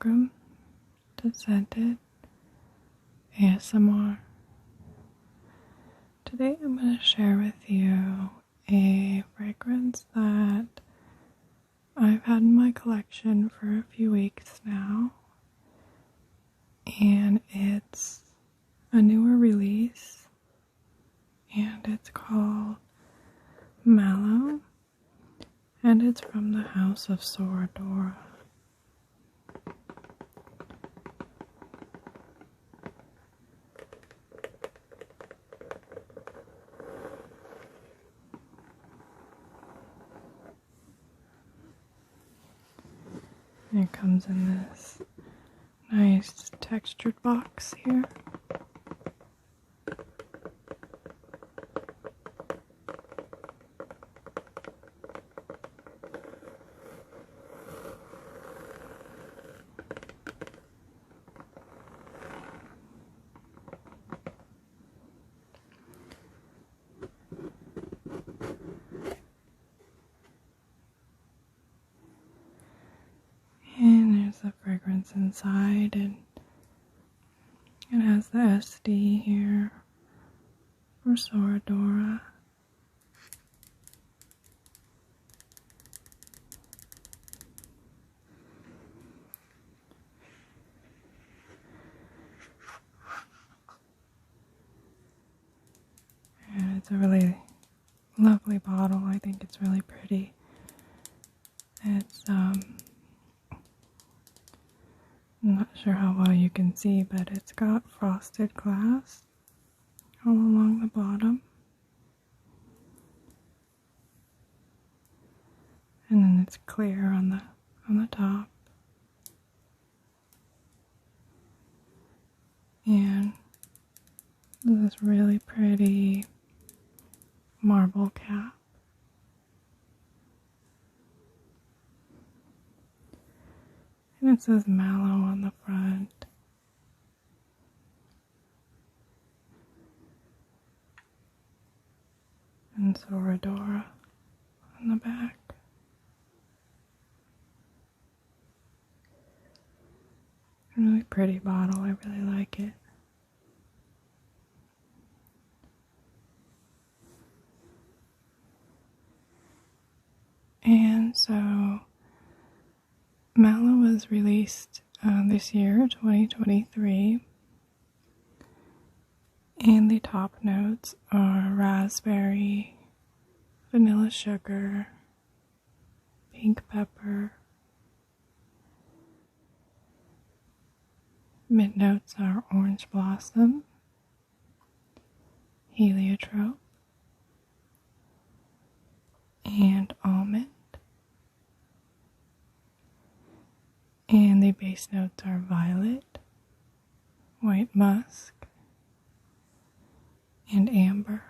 welcome to Scented ASMR. Today I'm going to share with you a fragrance that I've had in my collection for a few weeks now, and it's a newer release, and it's called Mallow, and it's from the house of Sora Dora. And it comes in this nice textured box here. And there's the fragrance inside, and it has the SD here for Sora Dora. And it's a really lovely bottle. I think it's really pretty. It's I'm not sure how well you can see, but it's got frosted glass all along the bottom. And then it's clear on the top. And this really pretty marble cap. And it says Mallow on the front. And Sora Dora on the back. Really pretty bottle, I really like it. And so Mallow was released this year, 2023, and the top notes are raspberry, vanilla sugar, pink pepper. Mid notes are orange blossom, heliotrope, and almond. And the base notes are violet, white musk, and amber.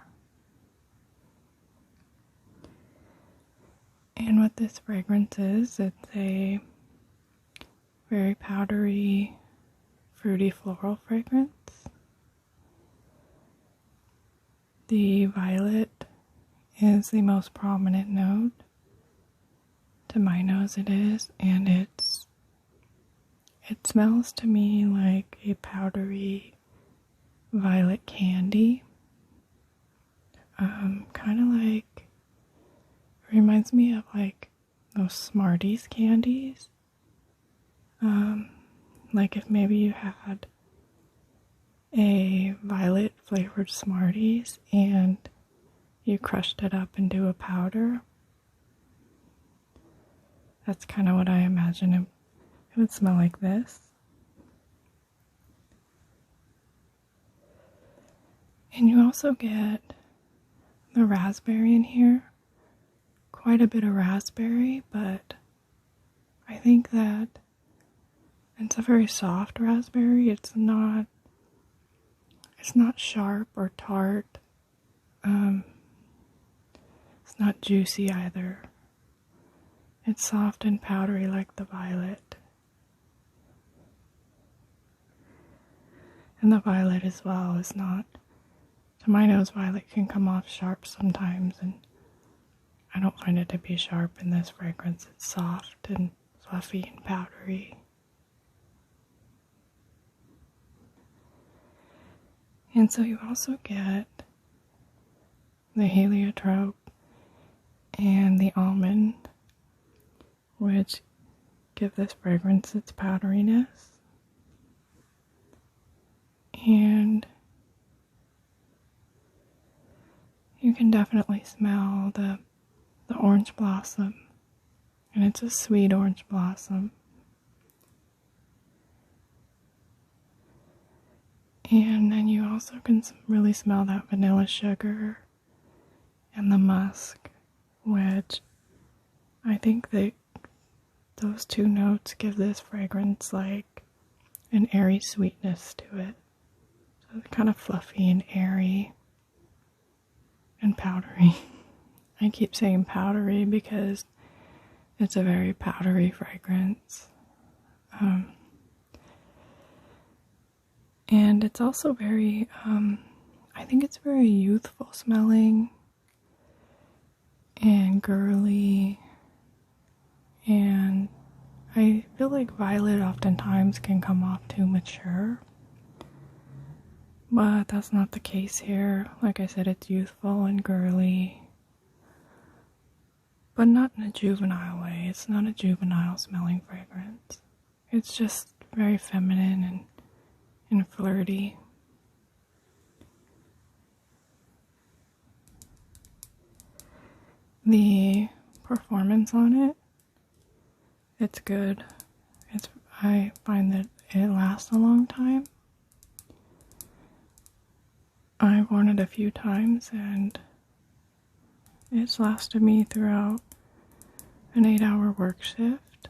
And what this fragrance is, it's a very powdery, fruity floral fragrance. The violet is the most prominent note. To my nose it is, and it smells to me like a powdery violet candy. Kind of like, reminds me of like those Smarties candies. Like if maybe you had a violet flavored Smarties and you crushed it up into a powder. That's kind of what I imagine it would smell like this. And you also get the raspberry in here. Quite a bit of raspberry, but I think that it's a very soft raspberry. It's not sharp or tart. It's not juicy either. It's soft and powdery like the violet. And the violet as well is not, to my nose, violet can come off sharp sometimes, and I don't find it to be sharp in this fragrance. It's soft and fluffy and powdery. And so you also get the heliotrope and the almond, which give this fragrance its powderiness. And you can definitely smell the orange blossom, and it's a sweet orange blossom. And then you also can really smell that vanilla sugar and the musk, which I think those two notes give this fragrance like an airy sweetness to it. So it's kind of fluffy and airy and powdery. I keep saying powdery because it's a very powdery fragrance. And it's also very, I think it's very youthful smelling and girly. And I feel like violet oftentimes can come off too mature. But that's not the case here. Like I said, it's youthful and girly. But not in a juvenile way. It's not a juvenile smelling fragrance. It's just very feminine and flirty. The performance on it, it's good. I find that it lasts a long time. I've worn it a few times and it's lasted me throughout an 8-hour work shift.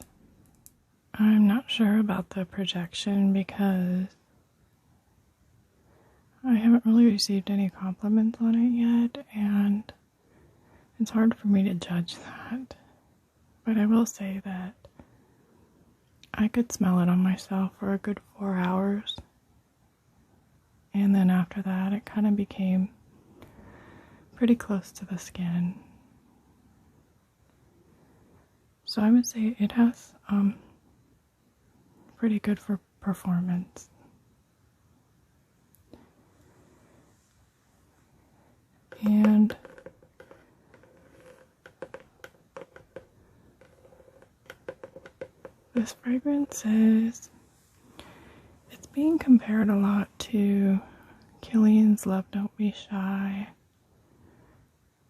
I'm not sure about the projection because I haven't really received any compliments on it yet, and it's hard for me to judge that. But I will say that I could smell it on myself for a good 4 hours, and then after that it kind of became pretty close to the skin. So I would say it has pretty good for performance. And this fragrance it's being compared a lot to Kilian's Love Don't Be Shy,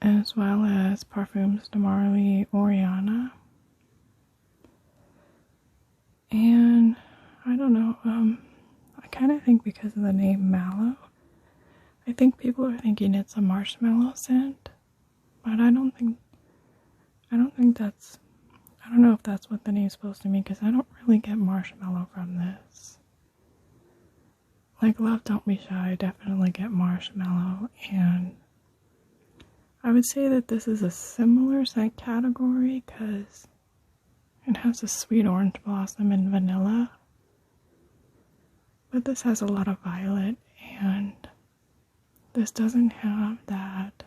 as well as Parfums de Marly Oriana. And I don't know, I kind of think because of the name Mallow, I think people are thinking it's a marshmallow scent, but I don't know if that's what the name's supposed to mean, because I don't really get marshmallow from this. Like Love Don't Be Shy, I definitely get marshmallow, and I would say that this is a similar scent category because it has a sweet orange blossom and vanilla, but this has a lot of violet, and this doesn't have that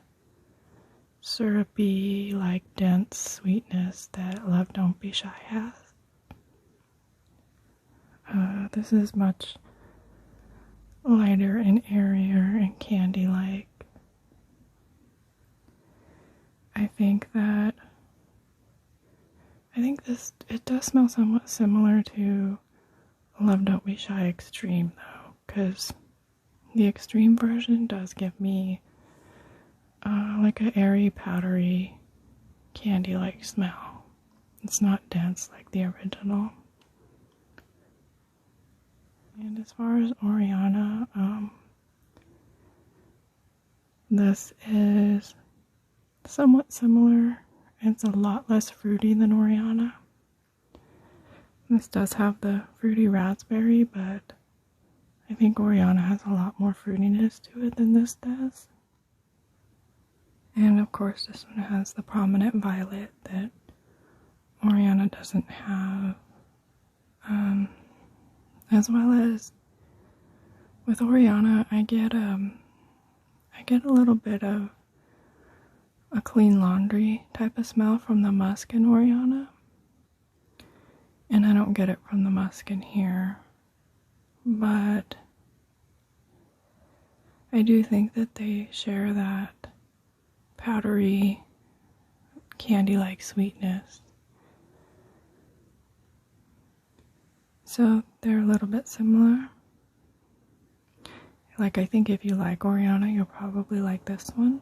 syrupy, like dense sweetness that Love Don't Be Shy has. This is much lighter and airier and candy-like. I think it does smell somewhat similar to Love Don't Be Shy Extreme though, because the Extreme version does give me like an airy, powdery, candy-like smell. It's not dense like the original. And as far as Oriana, this is somewhat similar. It's a lot less fruity than Oriana. This does have the fruity raspberry, but I think Oriana has a lot more fruitiness to it than this does. And of course this one has the prominent violet that Oriana doesn't have. As well as with Oriana, I get a little bit of a clean laundry type of smell from the musk in Oriana, and I don't get it from the musk in here. But I do think that they share that powdery, candy-like sweetness. So they're a little bit similar. Like, I think if you like Oriana, you'll probably like this one.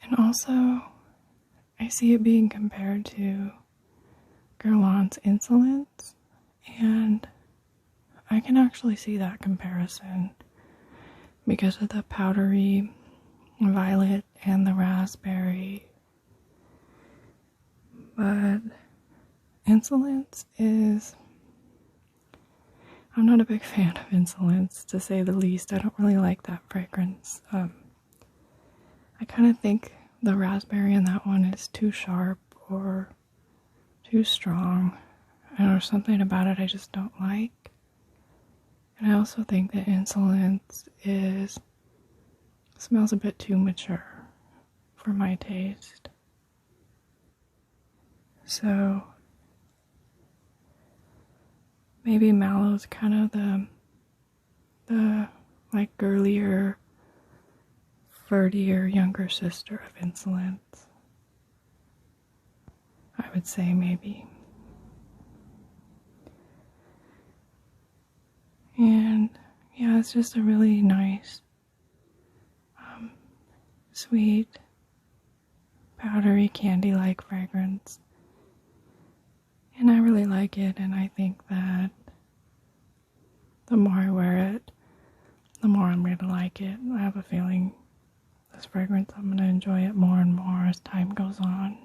And also, I see it being compared to Guerlain's Insolence, and I can actually see that comparison because of the powdery violet and the raspberry. But Insolence is... I'm not a big fan of Insolence, to say the least. I don't really like that fragrance. I kind of think the raspberry in that one is too sharp or too strong. Or something about it I just don't like. And I also think that Insolence smells a bit too mature for my taste. So maybe Mallow's kind of the like girlier, flirtier younger sister of Insolence. I would say maybe. And yeah, it's just a really nice, sweet, powdery candy-like fragrance. And I really like it, and I think that the more I wear it, the more I'm going to like it. I have a feeling this fragrance, I'm going to enjoy it more and more as time goes on.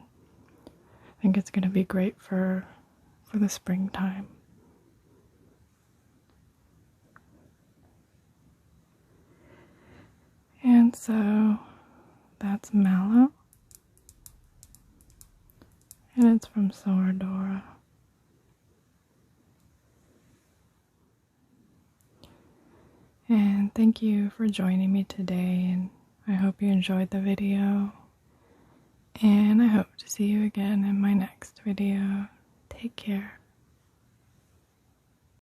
I think it's going to be great for the springtime. And so that's Mallow, and it's from Sora Dora. And thank you for joining me today, and I hope you enjoyed the video, and I hope to see you again in my next video. Take care.